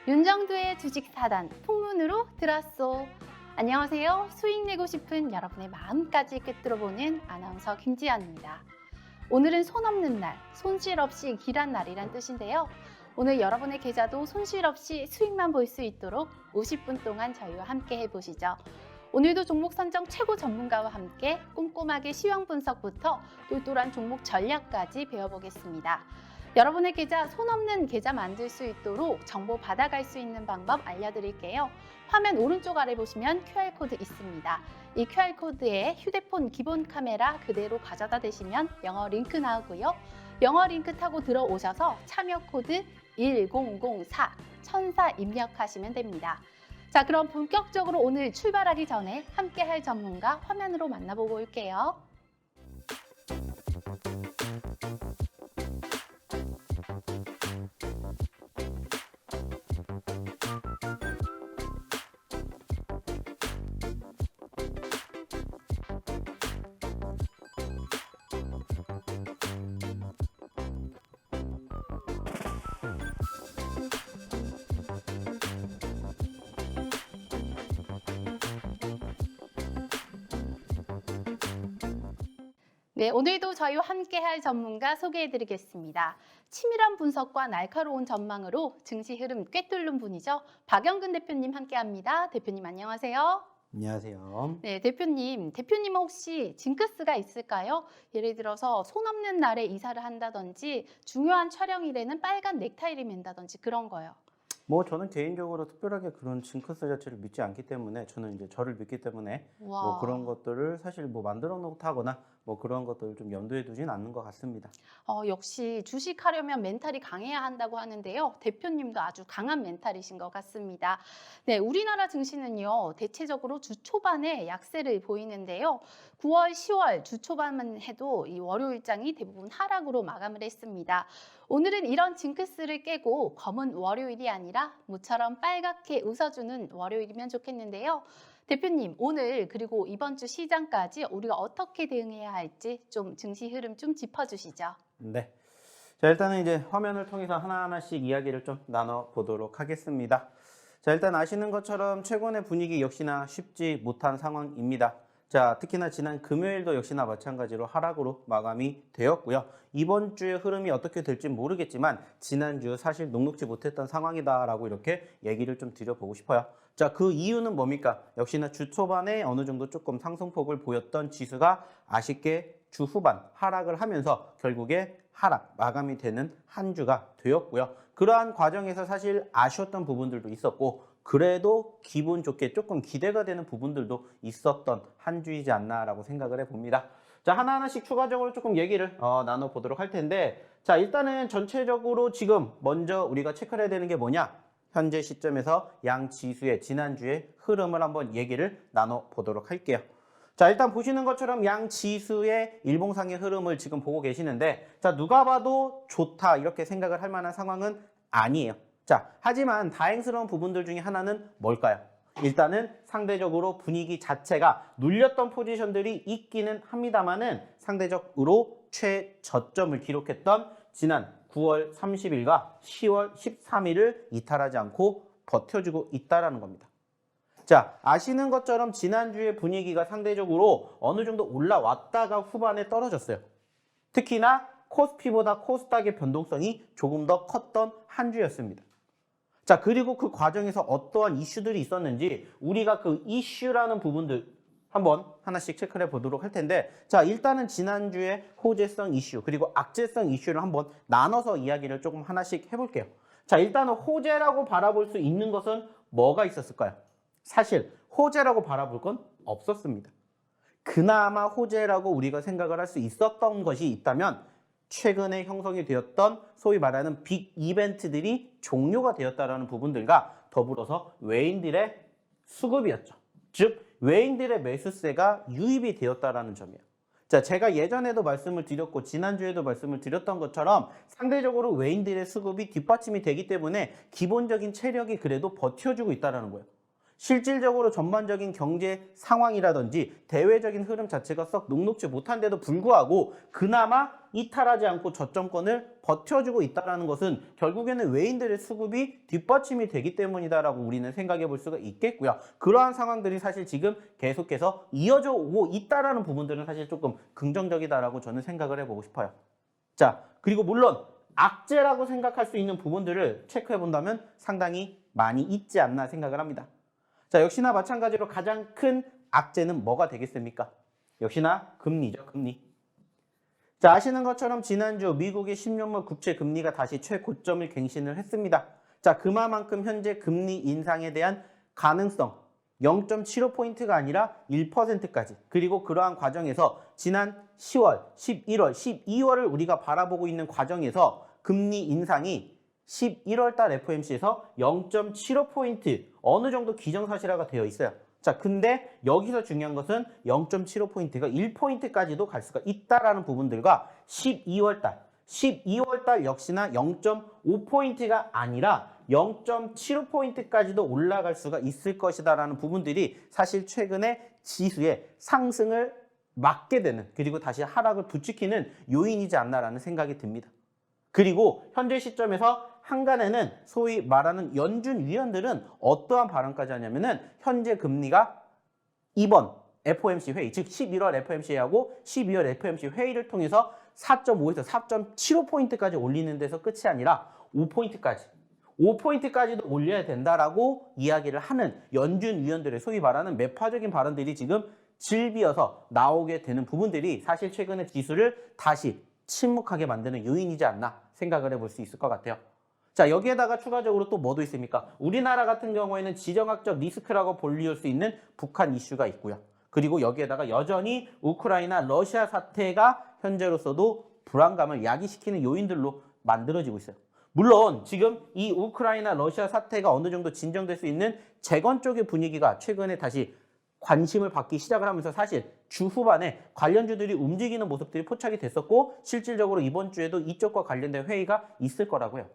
윤정두의 주식사단 풍문으로 들었소. 안녕하세요. 수익 내고 싶은 여러분의 마음까지 꿰뚫어보는 아나운서 김지연입니다. 오늘은 손 없는 날, 손실 없이 길한 날이란 뜻인데요. 오늘 여러분의 계좌도 손실 없이 수익만 볼 수 있도록 50분 동안 저희와 함께 해보시죠. 오늘도 종목 선정 최고 전문가와 함께 꼼꼼하게 시황 분석부터 똘똘한 종목 전략까지 배워보겠습니다. 여러분의 계좌, 손 없는 계좌 만들 수 있도록 정보 받아갈 수 있는 방법 알려드릴게요. 화면 오른쪽 아래 보시면 QR코드 있습니다. 이 QR코드에 휴대폰 기본 카메라 그대로 가져다 대시면 영어 링크 나오고요. 영어 링크 타고 들어오셔서 참여 코드 1004 1004 입력하시면 됩니다. 자, 그럼 본격적으로 오늘 출발하기 전에 함께 할 전문가 화면으로 만나보고 올게요. 네, 오늘도 저희와 함께할 전문가 소개해드리겠습니다. 치밀한 분석과 날카로운 전망으로 증시 흐름 꿰뚫는 분이죠. 박영근 대표님 함께합니다. 대표님 안녕하세요. 안녕하세요. 네, 대표님 혹시 징크스가 있을까요? 예를 들어서 손 없는 날에 이사를 한다든지 중요한 촬영일에는 빨간 넥타이를 맨다든지 그런 거요. 저는 개인적으로 특별하게 그런 징크스 자체를 믿지 않기 때문에 저는 이제 저를 믿기 때문에 와. 그런 것들을 사실 만들어 놓다거나 그런 것들을 좀 염두에 두진 않는 것 같습니다. 역시 주식하려면 멘탈이 강해야 한다고 하는데요. 대표님도 아주 강한 멘탈이신 것 같습니다. 네, 우리나라 증시는요, 대체적으로 주 초반에 약세를 보이는데요. 9월, 10월 주 초반만 해도 이 월요일장이 대부분 하락으로 마감을 했습니다. 오늘은 이런 징크스를 깨고 검은 월요일이 아니라 모처럼 빨갛게 웃어주는 월요일이면 좋겠는데요. 대표님, 오늘 그리고 이번 주 시장까지 우리가 어떻게 대응해야 할지 좀 증시 흐름 좀 짚어주시죠. 네. 자, 일단은 이제 화면을 통해서 하나하나씩 이야기를 좀 나눠보도록 하겠습니다. 자, 일단 아시는 것처럼 최근의 분위기 역시나 쉽지 못한 상황입니다. 자, 특히나 지난 금요일도 역시나 마찬가지로 하락으로 마감이 되었고요. 이번 주의 흐름이 어떻게 될지 모르겠지만 지난주 사실 녹록지 못했던 상황이다라고 이렇게 얘기를 좀 드려보고 싶어요. 자, 그 이유는 뭡니까? 역시나 주 초반에 어느 정도 조금 상승폭을 보였던 지수가 아쉽게 주 후반 하락을 하면서 결국에 하락, 마감이 되는 한 주가 되었고요. 그러한 과정에서 사실 아쉬웠던 부분들도 있었고 그래도 기분 좋게 조금 기대가 되는 부분들도 있었던 한 주이지 않나라고 생각을 해봅니다. 자, 하나하나씩 추가적으로 조금 얘기를 나눠보도록 할 텐데, 자, 일단은 전체적으로 지금 먼저 우리가 체크를 해야 되는 게 뭐냐? 현재 시점에서 양 지수의 지난주의 흐름을 한번 얘기를 나눠보도록 할게요. 자, 일단 보시는 것처럼 양 지수의 일봉상의 흐름을 지금 보고 계시는데, 자, 누가 봐도 좋다 이렇게 생각을 할 만한 상황은 아니에요. 자, 하지만 다행스러운 부분들 중에 하나는 뭘까요? 일단은 상대적으로 분위기 자체가 눌렸던 포지션들이 있기는 합니다만은 상대적으로 최저점을 기록했던 지난 9월 30일과 10월 13일을 이탈하지 않고 버텨주고 있다는 겁니다. 자, 아시는 것처럼 지난주의 분위기가 상대적으로 어느 정도 올라왔다가 후반에 떨어졌어요. 특히나 코스피보다 코스닥의 변동성이 조금 더 컸던 한 주였습니다. 자, 그리고 그 과정에서 어떠한 이슈들이 있었는지 우리가 그 이슈라는 부분들 한번 하나씩 체크를 해보도록 할 텐데, 자, 일단은 지난주에 호재성 이슈 그리고 악재성 이슈를 한번 나눠서 이야기를 조금 하나씩 해볼게요. 자, 일단은 호재라고 바라볼 수 있는 것은 뭐가 있었을까요? 사실 호재라고 바라볼 건 없었습니다. 그나마 호재라고 우리가 생각을 할 수 있었던 것이 있다면 최근에 형성이 되었던 소위 말하는 빅 이벤트들이 종료가 되었다는 부분들과 더불어서 외인들의 수급이었죠. 즉 외인들의 매수세가 유입이 되었다는 점이에요. 자, 제가 예전에도 말씀을 드렸고 지난주에도 말씀을 드렸던 것처럼 상대적으로 외인들의 수급이 뒷받침이 되기 때문에 기본적인 체력이 그래도 버텨주고 있다는 거예요. 실질적으로 전반적인 경제 상황이라든지 대외적인 흐름 자체가 썩 녹록지 못한데도 불구하고 그나마 이탈하지 않고 저점권을 버텨주고 있다는 것은 결국에는 외인들의 수급이 뒷받침이 되기 때문이다라고 우리는 생각해 볼 수가 있겠고요. 그러한 상황들이 사실 지금 계속해서 이어져 오고 있다라는 부분들은 사실 조금 긍정적이다라고 저는 생각을 해보고 싶어요. 자, 그리고 물론 악재라고 생각할 수 있는 부분들을 체크해 본다면 상당히 많이 있지 않나 생각을 합니다. 자, 역시나 마찬가지로 가장 큰 악재는 뭐가 되겠습니까? 역시나 금리죠, 금리. 자, 아시는 것처럼 지난주 미국의 10년물 국채 금리가 다시 최고점을 갱신을 했습니다. 자, 그만큼 현재 금리 인상에 대한 가능성 0.75포인트가 아니라 1%까지, 그리고 그러한 과정에서 지난 10월, 11월, 12월을 우리가 바라보고 있는 과정에서 금리 인상이 11월 달 FOMC에서 0.75포인트 어느 정도 기정사실화가 되어 있어요. 자, 근데 여기서 중요한 것은 0.75포인트가 1포인트까지도 갈 수가 있다라는 부분들과 12월 달 역시나 0.5포인트가 아니라 0.75포인트까지도 올라갈 수가 있을 것이다라는 부분들이 사실 최근에 지수의 상승을 막게 되는, 그리고 다시 하락을 부추기는 요인이지 않나라는 생각이 듭니다. 그리고 현재 시점에서 한간에는 소위 말하는 연준 위원들은 어떠한 발언까지 하냐면은 현재 금리가 이번 FOMC 회의, 즉 11월 FOMC하고 12월 FOMC 회의를 통해서 4.5에서 4.75포인트까지 올리는 데서 끝이 아니라 5포인트까지도 올려야 된다라고 이야기를 하는 연준 위원들의 소위 말하는 매파적인 발언들이 지금 질비어서 나오게 되는 부분들이 사실 최근에 지수를 다시 침묵하게 만드는 요인이지 않나 생각을 해볼 수 있을 것 같아요. 자, 여기에다가 추가적으로 또 뭐도 있습니까? 우리나라 같은 경우에는 지정학적 리스크라고 불릴 수 있는 북한 이슈가 있고요. 그리고 여기에다가 여전히 우크라이나 러시아 사태가 현재로서도 불안감을 야기시키는 요인들로 만들어지고 있어요. 물론 지금 이 우크라이나 러시아 사태가 어느 정도 진정될 수 있는 재건 쪽의 분위기가 최근에 다시 관심을 받기 시작을 하면서 사실 주 후반에 관련주들이 움직이는 모습들이 포착이 됐었고, 실질적으로 이번 주에도 이쪽과 관련된 회의가 있을 거라고요.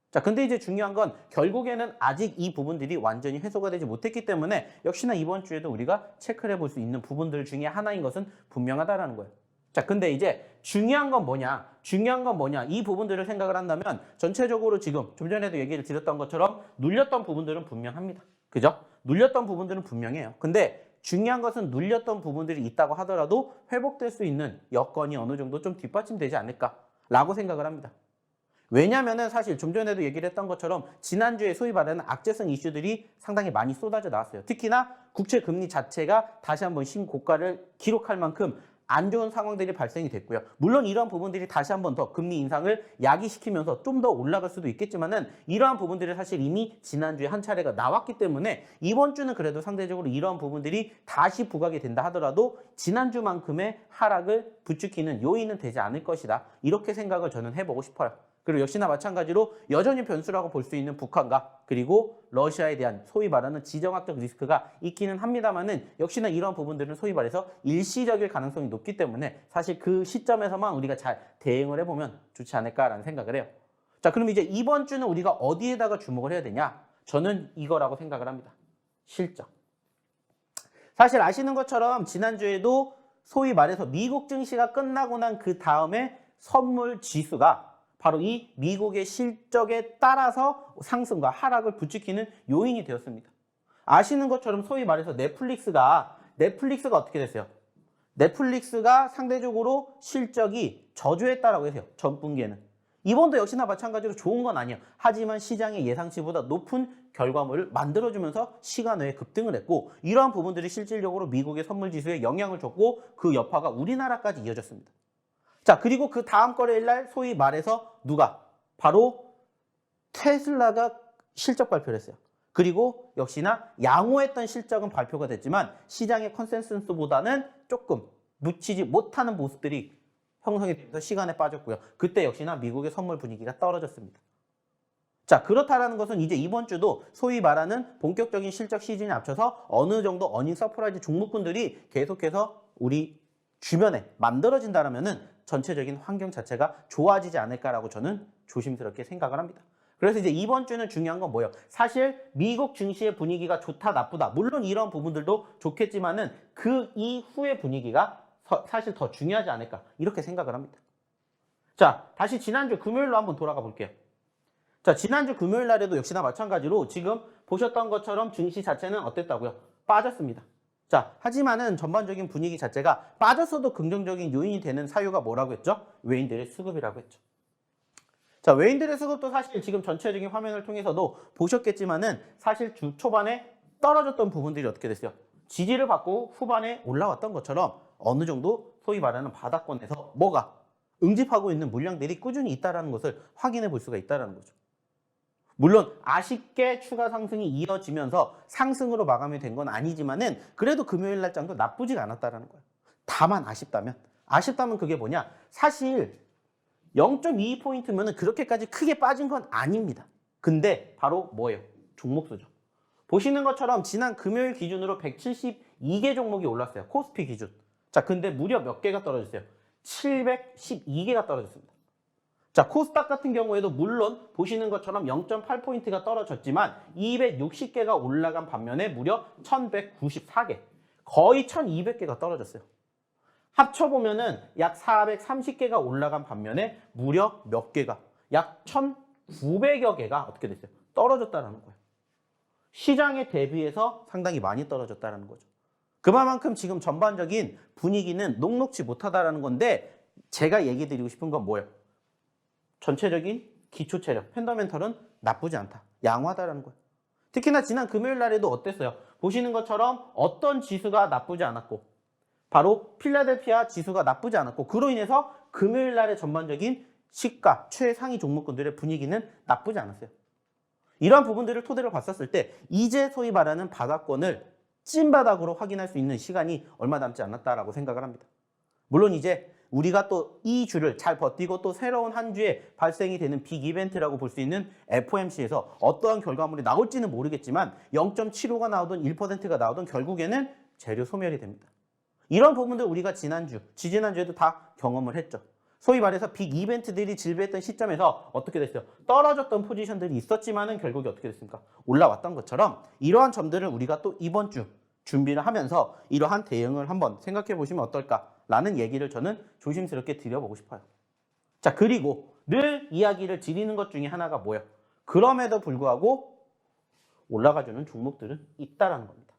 자, 근데 이제 중요한 건 결국에는 아직 이 부분들이 완전히 해소가 되지 못했기 때문에 역시나 이번 주에도 우리가 체크를 해볼 수 있는 부분들 중에 하나인 것은 분명하다라는 거예요. 자, 근데 이제 중요한 건 뭐냐? 이 부분들을 생각을 한다면 전체적으로 지금 좀 전에도 얘기를 드렸던 것처럼 눌렸던 부분들은 분명합니다. 그죠? 눌렸던 부분들은 분명해요. 근데 중요한 것은 눌렸던 부분들이 있다고 하더라도 회복될 수 있는 여건이 어느 정도 좀 뒷받침되지 않을까라고 생각을 합니다. 왜냐면은 사실 좀 전에도 얘기를 했던 것처럼 지난주에 소위 말하는 악재성 이슈들이 상당히 많이 쏟아져 나왔어요. 특히나 국채 금리 자체가 다시 한번 신고가를 기록할 만큼 안 좋은 상황들이 발생이 됐고요. 물론 이러한 부분들이 다시 한번 더 금리 인상을 야기시키면서 좀 더 올라갈 수도 있겠지만은 이러한 부분들이 사실 이미 지난주에 한 차례가 나왔기 때문에 이번 주는 그래도 상대적으로 이러한 부분들이 다시 부각이 된다 하더라도 지난주만큼의 하락을 부추기는 요인은 되지 않을 것이다. 이렇게 생각을 저는 해보고 싶어요. 그리고 역시나 마찬가지로 여전히 변수라고 볼 수 있는 북한과 그리고 러시아에 대한 소위 말하는 지정학적 리스크가 있기는 합니다만은 역시나 이런 부분들은 소위 말해서 일시적일 가능성이 높기 때문에 사실 그 시점에서만 우리가 잘 대응을 해보면 좋지 않을까라는 생각을 해요. 자, 그럼 이제 이번 주는 우리가 어디에다가 주목을 해야 되냐? 저는 이거라고 생각을 합니다. 실적. 사실 아시는 것처럼 지난주에도 소위 말해서 미국 증시가 끝나고 난 그 다음에 선물 지수가 바로 이 미국의 실적에 따라서 상승과 하락을 부추기는 요인이 되었습니다. 아시는 것처럼 소위 말해서 넷플릭스가 어떻게 됐어요? 넷플릭스가 상대적으로 실적이 저조했다라고 해서요. 전 분기에는. 이번도 역시나 마찬가지로 좋은 건 아니에요. 하지만 시장의 예상치보다 높은 결과물을 만들어주면서 시간 외에 급등을 했고, 이러한 부분들이 실질적으로 미국의 선물 지수에 영향을 줬고 그 여파가 우리나라까지 이어졌습니다. 자, 그리고 그 다음 거래일 날 소위 말해서 누가? 바로 테슬라가 실적 발표를 했어요. 그리고 역시나 양호했던 실적은 발표가 됐지만 시장의 컨센서스보다는 조금 묻히지 못하는 모습들이 형성이 되면서 시간에 빠졌고요. 그때 역시나 미국의 선물 분위기가 떨어졌습니다. 자, 그렇다라는 것은 이제 이번 주도 소위 말하는 본격적인 실적 시즌에 앞서서 어느 정도 어닝 서프라이즈 종목군들이 계속해서 우리 주변에 만들어진다면은 전체적인 환경 자체가 좋아지지 않을까라고 저는 조심스럽게 생각을 합니다. 그래서 이제 이번 주는 중요한 건 뭐예요? 사실 미국 증시의 분위기가 좋다 나쁘다. 물론 이런 부분들도 좋겠지만은 그 이후의 분위기가 사실 더 중요하지 않을까 이렇게 생각을 합니다. 자, 다시 지난주 금요일로 한번 돌아가 볼게요. 자, 지난주 금요일 날에도 역시나 마찬가지로 지금 보셨던 것처럼 증시 자체는 어땠다고요? 빠졌습니다. 자, 하지만은 전반적인 분위기 자체가 빠졌어도 긍정적인 요인이 되는 사유가 뭐라고 했죠? 외인들의 수급이라고 했죠. 자, 외인들의 수급도 사실 지금 전체적인 화면을 통해서도 보셨겠지만은 사실 주 초반에 떨어졌던 부분들이 어떻게 됐어요? 지지를 받고 후반에 올라왔던 것처럼 어느 정도 소위 말하는 바닥권에서 뭐가 응집하고 있는 물량들이 꾸준히 있다는 것을 확인해 볼 수가 있다는 거죠. 물론 아쉽게 추가 상승이 이어지면서 상승으로 마감이 된 건 아니지만은 그래도 금요일 날장도 나쁘지가 않았다는 거예요. 다만 아쉽다면 그게 뭐냐? 사실 0.22포인트면 그렇게까지 크게 빠진 건 아닙니다. 근데 바로 뭐예요? 종목수죠. 보시는 것처럼 지난 금요일 기준으로 172개 종목이 올랐어요. 코스피 기준. 자, 근데 무려 몇 개가 떨어졌어요? 712개가 떨어졌습니다. 자, 코스닥 같은 경우에도 물론 보시는 것처럼 0.8포인트가 떨어졌지만 260개가 올라간 반면에 무려 1194개, 거의 1200개가 떨어졌어요. 합쳐보면은 약 430개가 올라간 반면에 무려 몇 개가, 약 1900여 개가 어떻게 됐어요? 떨어졌다는 거예요. 시장에 대비해서 상당히 많이 떨어졌다는 거죠. 그만큼 지금 전반적인 분위기는 녹록지 못하다는 건데 제가 얘기 드리고 싶은 건 뭐예요? 전체적인 기초 체력, 펀더멘털은 나쁘지 않다. 양호하다라는 거예요. 특히나 지난 금요일 날에도 어땠어요? 보시는 것처럼 어떤 지수가 나쁘지 않았고 바로 필라델피아 지수가 나쁘지 않았고 그로 인해서 금요일 날의 전반적인 시가, 최상위 종목군들의 분위기는 나쁘지 않았어요. 이러한 부분들을 토대로 봤었을 때 이제 소위 말하는 바닥권을 찐바닥으로 확인할 수 있는 시간이 얼마 남지 않았다라고 생각을 합니다. 물론 이제 우리가 또 이 주를 잘 버티고 또 새로운 한 주에 발생이 되는 빅 이벤트라고 볼 수 있는 FOMC에서 어떠한 결과물이 나올지는 모르겠지만 0.75가 나오든 1%가 나오든 결국에는 재료 소멸이 됩니다. 이런 부분들 우리가 지난주, 지지난주에도 다 경험을 했죠. 소위 말해서 빅 이벤트들이 질비했던 시점에서 어떻게 됐어요? 떨어졌던 포지션들이 있었지만은 결국에 어떻게 됐습니까? 올라왔던 것처럼 이러한 점들을 우리가 또 이번 주 준비를 하면서 이러한 대응을 한번 생각해 보시면 어떨까라는 얘기를 저는 조심스럽게 드려보고 싶어요. 자, 그리고 늘 이야기를 드리는 것 중에 하나가 뭐예요? 그럼에도 불구하고 올라가주는 종목들은 있다라는 겁니다.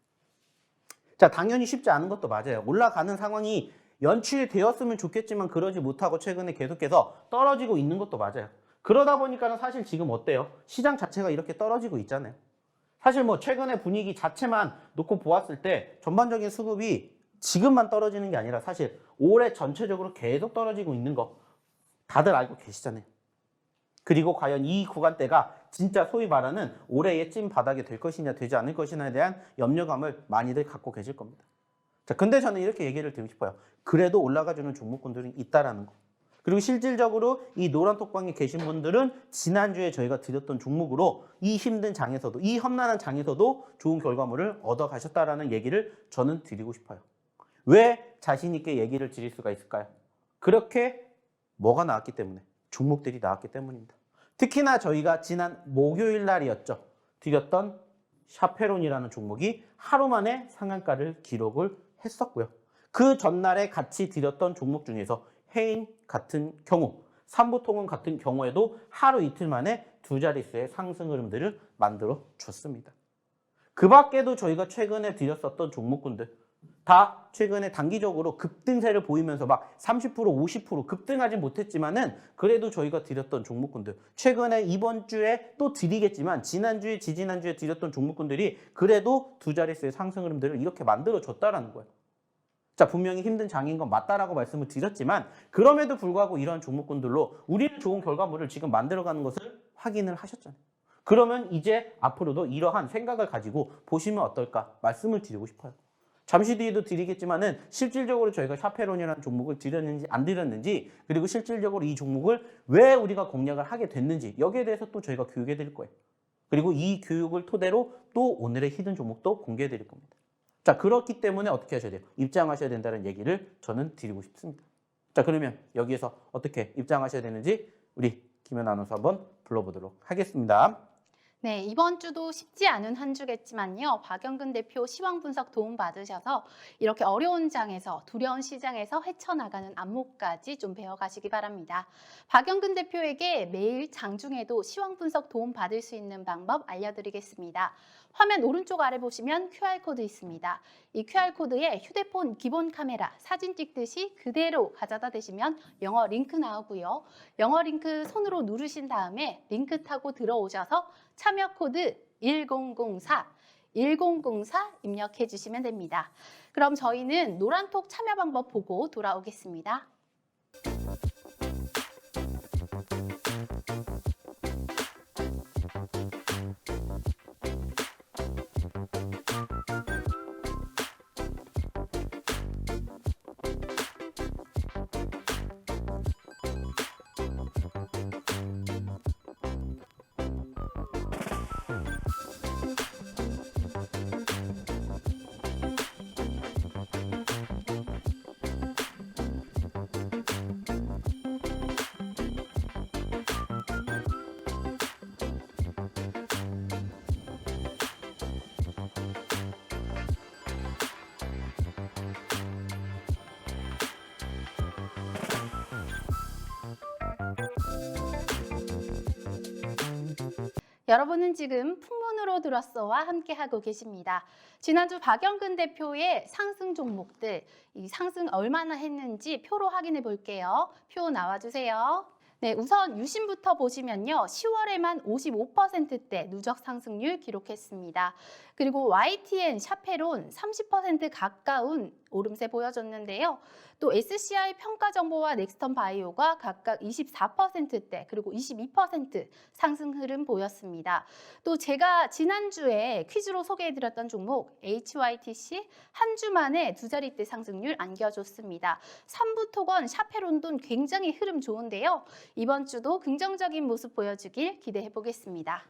자, 당연히 쉽지 않은 것도 맞아요. 올라가는 상황이 연출되었으면 좋겠지만 그러지 못하고 최근에 계속해서 떨어지고 있는 것도 맞아요. 그러다 보니까 사실 지금 어때요? 시장 자체가 이렇게 떨어지고 있잖아요. 사실 뭐 최근에 분위기 자체만 놓고 보았을 때 전반적인 수급이 지금만 떨어지는 게 아니라 사실 올해 전체적으로 계속 떨어지고 있는 거 다들 알고 계시잖아요. 그리고 과연 이 구간대가 진짜 소위 말하는 올해의 찐 바닥이 될 것이냐 되지 않을 것이냐에 대한 염려감을 많이들 갖고 계실 겁니다. 자, 근데 저는 이렇게 얘기를 드리고 싶어요. 그래도 올라가주는 종목군들이 있다라는 거. 그리고 실질적으로 이 노란 톡방에 계신 분들은 지난주에 저희가 드렸던 종목으로 이 힘든 장에서도, 이 험난한 장에서도 좋은 결과물을 얻어가셨다라는 얘기를 저는 드리고 싶어요. 왜 자신 있게 얘기를 드릴 수가 있을까요? 그렇게 뭐가 나왔기 때문에, 종목들이 나왔기 때문입니다. 특히나 저희가 지난 목요일 날이었죠. 드렸던 샤페론이라는 종목이 하루 만에 상한가를 기록을 했었고요. 그 전날에 같이 드렸던 종목 중에서 해인 같은 경우, 삼부통운 같은 경우에도 하루 이틀 만에 두 자릿수의 상승 흐름들을 만들어 줬습니다. 그 밖에도 저희가 최근에 드렸었던 종목군들 다 최근에 단기적으로 급등세를 보이면서 막 30%, 50% 급등하진 못했지만은 그래도 저희가 드렸던 종목군들 최근에 이번 주에 또 드리겠지만 지난주에, 지지난주에 드렸던 종목군들이 그래도 두 자릿수의 상승 흐름들을 이렇게 만들어 줬다라는 거예요. 자, 분명히 힘든 장인 건 맞다라고 말씀을 드렸지만 그럼에도 불구하고 이러한 종목군들로 우리는 좋은 결과물을 지금 만들어가는 것을 확인을 하셨잖아요. 그러면 이제 앞으로도 이러한 생각을 가지고 보시면 어떨까 말씀을 드리고 싶어요. 잠시 뒤에도 드리겠지만은 실질적으로 저희가 샤페론이라는 종목을 드렸는지 안 드렸는지 그리고 실질적으로 이 종목을 왜 우리가 공략을 하게 됐는지 여기에 대해서 또 저희가 교육해 드릴 거예요. 그리고 이 교육을 토대로 또 오늘의 히든 종목도 공개해 드릴 겁니다. 자, 그렇기 때문에 어떻게 하셔야 돼요? 입장하셔야 된다는 얘기를 저는 드리고 싶습니다. 자, 그러면 여기에서 어떻게 입장하셔야 되는지 우리 김현 아나운서 한번 불러보도록 하겠습니다. 네, 이번 주도 쉽지 않은 한 주겠지만요. 박영근 대표 시황 분석 도움 받으셔서 이렇게 어려운 장에서 두려운 시장에서 헤쳐나가는 안목까지 좀 배워가시기 바랍니다. 박영근 대표에게 매일 장중에도 시황 분석 도움 받을 수 있는 방법 알려드리겠습니다. 화면 오른쪽 아래 보시면 QR코드 있습니다. 이 QR코드에 휴대폰 기본 카메라 사진 찍듯이 그대로 가져다 대시면 영어 링크 나오고요. 영어 링크 손으로 누르신 다음에 링크 타고 들어오셔서 참여 코드 1004 입력해 주시면 됩니다. 그럼 저희는 노란톡 참여 방법 보고 돌아오겠습니다. 여러분은 지금 풍문으로 들었어와 함께하고 계십니다. 지난주 박영근 대표의 상승 종목들, 이 상승 얼마나 했는지 표로 확인해 볼게요. 표 나와주세요. 네, 우선 유심부터 보시면요. 10월에만 55%대 누적 상승률 기록했습니다. 그리고 YTN, 샤페론 30% 가까운 오름세 보여줬는데요. 또 SCI 평가정보와 넥스턴 바이오가 각각 24%대 그리고 22% 상승 흐름 보였습니다. 또 제가 지난주에 퀴즈로 소개해드렸던 종목 HYTC 한 주 만에 두 자릿대 상승률 안겨줬습니다. 삼부토건, 샤페론돈 굉장히 흐름 좋은데요. 이번 주도 긍정적인 모습 보여주길 기대해 보겠습니다.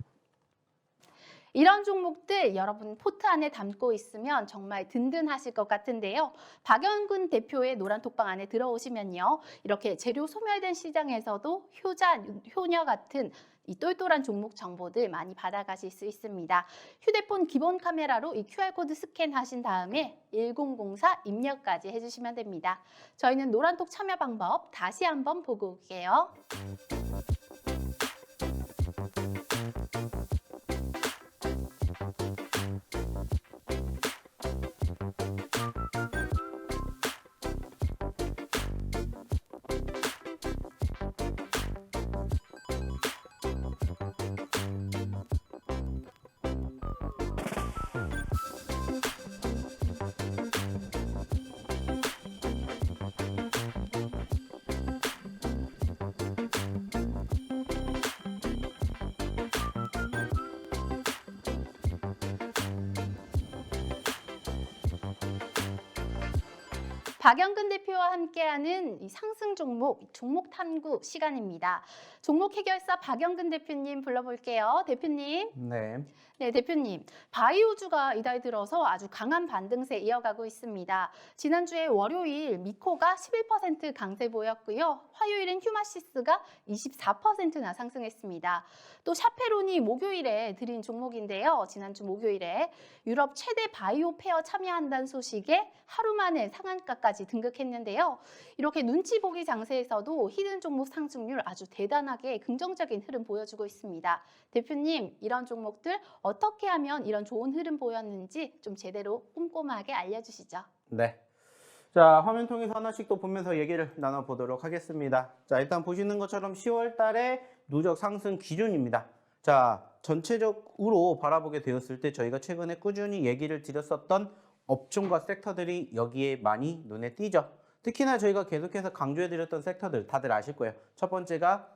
이런 종목들 여러분 포트 안에 담고 있으면 정말 든든하실 것 같은데요. 박영근 대표의 노란톡방 안에 들어오시면요. 이렇게 재료 소멸된 시장에서도 효녀 같은 이 똘똘한 종목 정보들 많이 받아가실 수 있습니다. 휴대폰 기본 카메라로 이 QR코드 스캔하신 다음에 1004 입력까지 해주시면 됩니다. 저희는 노란톡 참여 방법 다시 한번 보고 올게요. 박영근 대표와 함께하는 이 상승 종목 탐구 시간입니다. 종목 해결사 박영근 대표님 불러볼게요. 대표님. 네, 대표님. 바이오주가 이달 들어서 아주 강한 반등세 이어가고 있습니다. 지난주에 월요일 미코가 11% 강세 보였고요. 화요일엔 휴마시스가 24%나 상승했습니다. 또 샤페론이 목요일에 드린 종목인데요. 지난주 목요일에 유럽 최대 바이오 페어 참여한다는 소식에 하루 만에 상한가까지 등극했는데요. 이렇게 눈치 보기 장세에서도 히든 종목 상승률 아주 대단하게 긍정적인 흐름 보여주고 있습니다. 대표님, 이런 종목들 어떻게 하면 이런 좋은 흐름 보였는지 좀 제대로 꼼꼼하게 알려주시죠. 네. 자, 화면 통해서 하나씩 또 보면서 얘기를 나눠보도록 하겠습니다. 자, 일단 보시는 것처럼 10월 달에 누적 상승 기준입니다. 자, 전체적으로 바라보게 되었을 때 저희가 최근에 꾸준히 얘기를 드렸었던 업종과 섹터들이 여기에 많이 눈에 띄죠. 특히나 저희가 계속해서 강조해드렸던 섹터들 다들 아실 거예요. 첫 번째가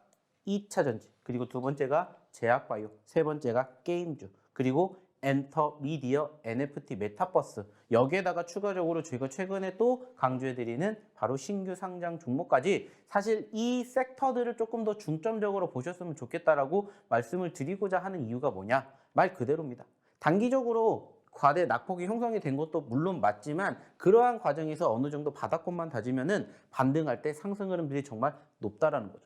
2차 전지, 그리고 두 번째가 제약바이오, 세 번째가 게임주, 그리고 엔터, 미디어, NFT, 메타버스, 여기에다가 추가적으로 저희가 최근에 또 강조해드리는 바로 신규 상장 종목까지 사실 이 섹터들을 조금 더 중점적으로 보셨으면 좋겠다라고 말씀을 드리고자 하는 이유가 뭐냐? 말 그대로입니다. 단기적으로 과대 낙폭이 형성이 된 것도 물론 맞지만 그러한 과정에서 어느 정도 바닥권만 다지면은 반등할 때 상승 흐름들이 정말 높다라는 거죠.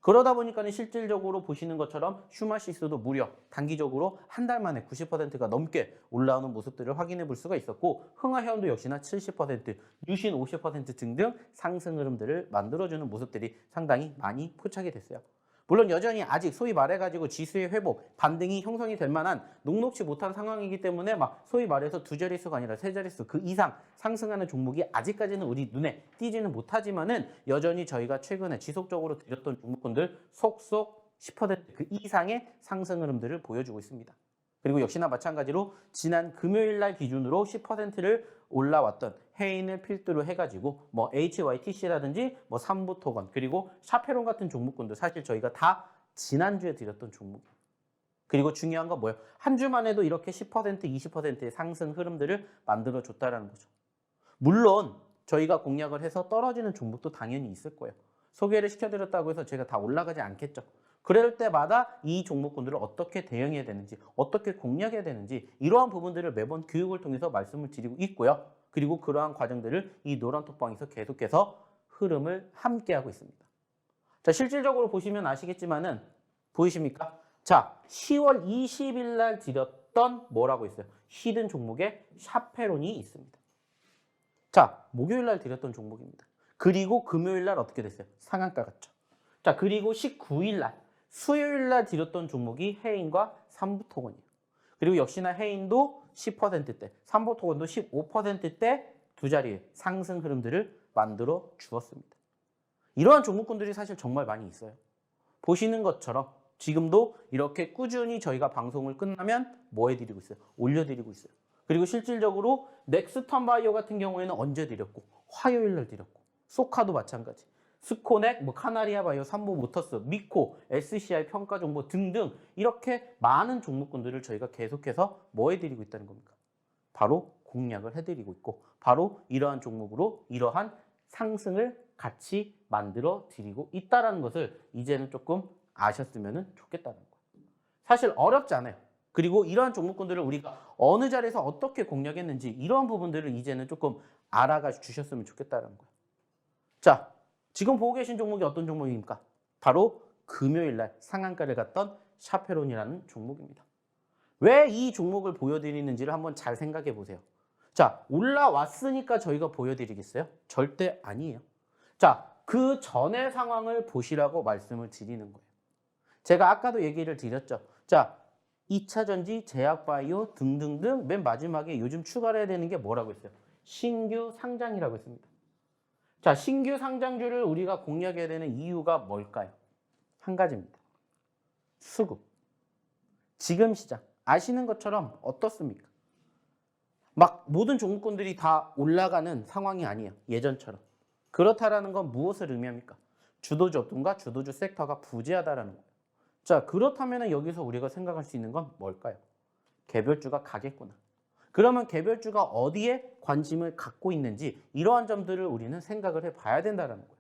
그러다 보니까 실질적으로 보시는 것처럼 슈마시스도 무려 단기적으로 한 달 만에 90%가 넘게 올라오는 모습들을 확인해 볼 수가 있었고, 흥하해운도 역시나 70%, 유신 50% 등등 상승 흐름들을 만들어주는 모습들이 상당히 많이 포착이 됐어요. 물론 여전히 아직 소위 말해가지고 지수의 회복, 반등이 형성이 될 만한 녹록지 못한 상황이기 때문에 막 소위 말해서 두 자릿수가 아니라 세 자릿수 그 이상 상승하는 종목이 아직까지는 우리 눈에 띄지는 못하지만은 여전히 저희가 최근에 지속적으로 드렸던 종목군들 속속 10%그 이상의 상승 흐름들을 보여주고 있습니다. 그리고 역시나 마찬가지로 지난 금요일 날 기준으로 10%를 올라왔던 해인을 필두로 해가지고 뭐 HYTC라든지 뭐 삼부토건 그리고 샤페론 같은 종목군도 사실 저희가 다 지난주에 드렸던 종목이에요. 그리고 중요한 건 뭐예요? 한 주만 해도 이렇게 10%, 20%의 상승 흐름들을 만들어줬다라는 거죠. 물론 저희가 공략을 해서 떨어지는 종목도 당연히 있을 거예요. 소개를 시켜드렸다고 해서 제가 다 올라가지 않겠죠. 그럴 때마다 이 종목군들을 어떻게 대응해야 되는지, 어떻게 공략해야 되는지 이러한 부분들을 매번 교육을 통해서 말씀을 드리고 있고요. 그리고 그러한 과정들을 이 노란톡방에서 계속해서 흐름을 함께하고 있습니다. 자, 실질적으로 보시면 아시겠지만은 보이십니까? 자, 10월 20일 날 드렸던 뭐라고 있어요? 히든 종목에 샤페론이 있습니다. 자, 목요일 날 드렸던 종목입니다. 그리고 금요일 날 어떻게 됐어요? 상한가 갔죠. 자, 그리고 19일 날 수요일 날 드렸던 종목이 해인과 삼부토건이에요. 그리고 역시나 해인도 10%대, 삼부토건도 15%대 두 자리의 상승 흐름들을 만들어 주었습니다. 이러한 종목군들이 사실 정말 많이 있어요. 보시는 것처럼 지금도 이렇게 꾸준히 저희가 방송을 끝나면 뭐 해드리고 있어요? 올려드리고 있어요. 그리고 실질적으로 넥스턴바이오 같은 경우에는 언제 드렸고, 화요일 날 드렸고, 소카도 마찬가지. 스코넥, 뭐 카나리아 바이오, 삼보모터스, 미코, SCI 평가 정보 등등 이렇게 많은 종목군들을 저희가 계속해서 뭐 해드리고 있다는 겁니까? 바로 공략을 해드리고 있고, 바로 이러한 종목으로 이러한 상승을 같이 만들어 드리고 있다는 것을 이제는 조금 아셨으면 좋겠다는 거예요. 사실 어렵지 않아요. 그리고 이러한 종목군들을 우리가 어느 자리에서 어떻게 공략했는지 이러한 부분들을 이제는 조금 알아가 주셨으면 좋겠다는 거예요. 자, 지금 보고 계신 종목이 어떤 종목입니까? 바로 금요일 날 상한가를 갔던 샤페론이라는 종목입니다. 왜 이 종목을 보여드리는지를 한번 잘 생각해 보세요. 자, 올라왔으니까 저희가 보여드리겠어요? 절대 아니에요. 자, 그 전의 상황을 보시라고 말씀을 드리는 거예요. 제가 아까도 얘기를 드렸죠. 자, 2차전지, 제약바이오 등등등 맨 마지막에 요즘 추가를 해야 되는 게 뭐라고 했어요? 신규 상장이라고 했습니다. 자, 신규 상장주를 우리가 공략해야 되는 이유가 뭘까요? 한 가지입니다. 수급. 지금 시장. 아시는 것처럼 어떻습니까? 막 모든 종목군들이 다 올라가는 상황이 아니에요. 예전처럼. 그렇다라는 건 무엇을 의미합니까? 주도주 업종과 주도주 섹터가 부재하다라는 거예요. 자, 그렇다면 여기서 우리가 생각할 수 있는 건 뭘까요? 개별주가 가겠구나. 그러면 개별주가 어디에 관심을 갖고 있는지 이러한 점들을 우리는 생각을 해봐야 된다는 거예요.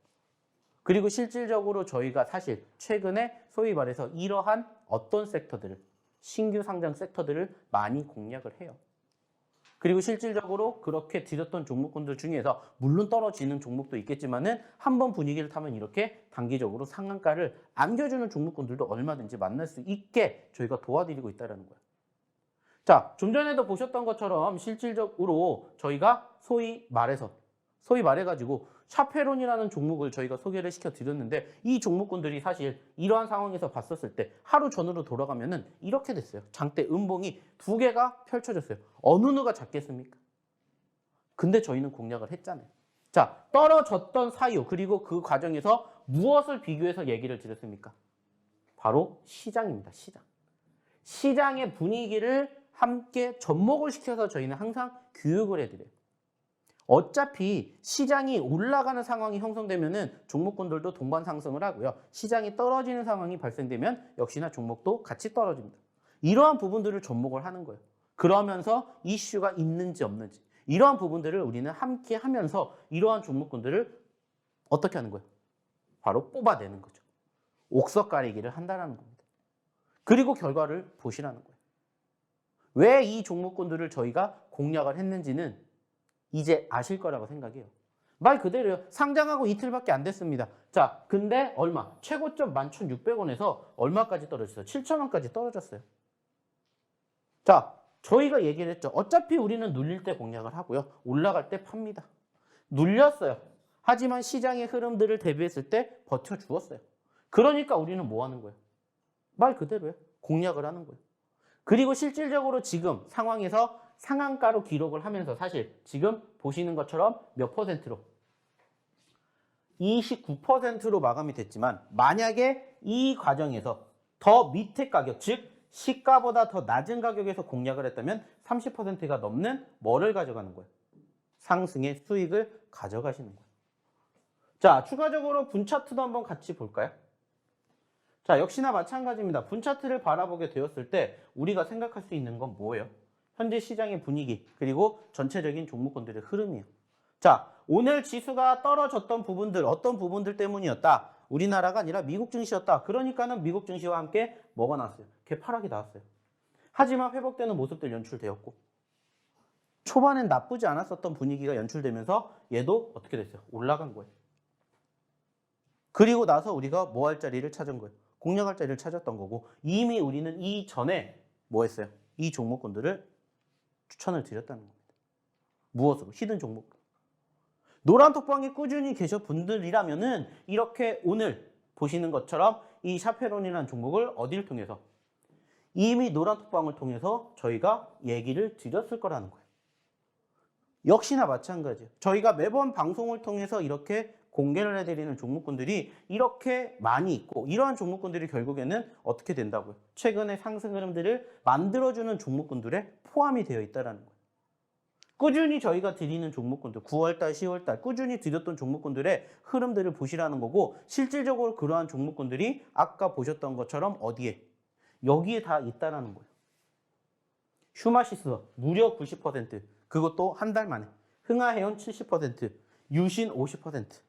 그리고 실질적으로 저희가 사실 최근에 소위 말해서 이러한 어떤 섹터들을, 신규 상장 섹터들을 많이 공략을 해요. 그리고 실질적으로 그렇게 드렸던 종목군들 중에서 물론 떨어지는 종목도 있겠지만은 한번 분위기를 타면 이렇게 단기적으로 상한가를 안겨주는 종목군들도 얼마든지 만날 수 있게 저희가 도와드리고 있다는 거예요. 자, 좀 전에도 보셨던 것처럼 실질적으로 저희가 소위 말해가지고 샤페론이라는 종목을 저희가 소개를 시켜드렸는데 이 종목군들이 사실 이러한 상황에서 봤었을 때 하루 전으로 돌아가면은 이렇게 됐어요. 장대 음봉이 두 개가 펼쳐졌어요. 어느 누가 잡겠습니까? 근데 저희는 공략을 했잖아요. 자, 떨어졌던 사유 그리고 그 과정에서 무엇을 비교해서 얘기를 드렸습니까? 바로 시장입니다. 시장. 시장의 분위기를 함께 접목을 시켜서 저희는 항상 교육을 해드려요. 어차피 시장이 올라가는 상황이 형성되면은 종목군들도 동반 상승을 하고요. 시장이 떨어지는 상황이 발생되면 역시나 종목도 같이 떨어집니다. 이러한 부분들을 접목을 하는 거예요. 그러면서 이슈가 있는지 없는지 이러한 부분들을 우리는 함께 하면서 이러한 종목군들을 어떻게 하는 거예요? 바로 뽑아내는 거죠. 옥석 가리기를 한다는 겁니다. 그리고 결과를 보시라는 거예요. 왜 이 종목군들을 저희가 공략을 했는지는 이제 아실 거라고 생각해요. 말 그대로요. 상장하고 이틀밖에 안 됐습니다. 자, 근데 얼마? 최고점 11,600원에서 얼마까지 떨어졌어요? 7,000원까지 떨어졌어요. 자, 저희가 얘기를 했죠. 어차피 우리는 눌릴 때 공략을 하고요. 올라갈 때 팝니다. 눌렸어요. 하지만 시장의 흐름들을 대비했을 때 버텨주었어요. 그러니까 우리는 뭐 하는 거예요? 말 그대로요. 공략을 하는 거예요. 그리고 실질적으로 지금 상황에서 상한가로 기록을 하면서 사실 지금 보시는 것처럼 몇 퍼센트로? 29%로 마감이 됐지만 만약에 이 과정에서 더 밑에 가격, 즉 시가보다 더 낮은 가격에서 공략을 했다면 30%가 넘는 뭐를 가져가는 거예요? 상승의 수익을 가져가시는 거예요. 자, 추가적으로 분 차트도 한번 같이 볼까요? 자, 역시나 마찬가지입니다. 분 차트를 바라보게 되었을 때 우리가 생각할 수 있는 건 뭐예요? 현재 시장의 분위기, 그리고 전체적인 종목군들의 흐름이에요. 자, 오늘 지수가 떨어졌던 부분들, 어떤 부분들 때문이었다? 우리나라가 아니라 미국 증시였다. 그러니까는 미국 증시와 함께 뭐가 나왔어요? 개파락이 나왔어요. 하지만 회복되는 모습들 연출되었고, 초반엔 나쁘지 않았었던 분위기가 연출되면서 얘도 어떻게 됐어요? 올라간 거예요. 그리고 나서 우리가 뭐 할 자리를 찾은 거예요? 공략할 자리를 찾았던 거고, 이미 우리는 이전에 뭐 했어요? 이 종목군들을 추천을 드렸다는 겁니다. 무엇으로? 히든 종목. 노란 톡방에 꾸준히 계셔 분들이라면은 이렇게 오늘 보시는 것처럼 이 샤페론이라는 종목을 어디를 통해서? 이미 노란 톡방을 통해서 저희가 얘기를 드렸을 거라는 거예요. 역시나 마찬가지예요. 저희가 매번 방송을 통해서 이렇게 공개를 해드리는 종목군들이 이렇게 많이 있고, 이러한 종목군들이 결국에는 어떻게 된다고요? 최근의 상승 흐름들을 만들어주는 종목군들에 포함이 되어 있다는 거예요. 꾸준히 저희가 드리는 종목군들, 9월달, 10월달 꾸준히 드렸던 종목군들의 흐름들을 보시라는 거고, 실질적으로 그러한 종목군들이 아까 보셨던 것처럼 어디에? 여기에 다 있다라는 거예요. 휴마시스 무려 90%, 그것도 한 달 만에. 흥하해온 70%, 유신 50%,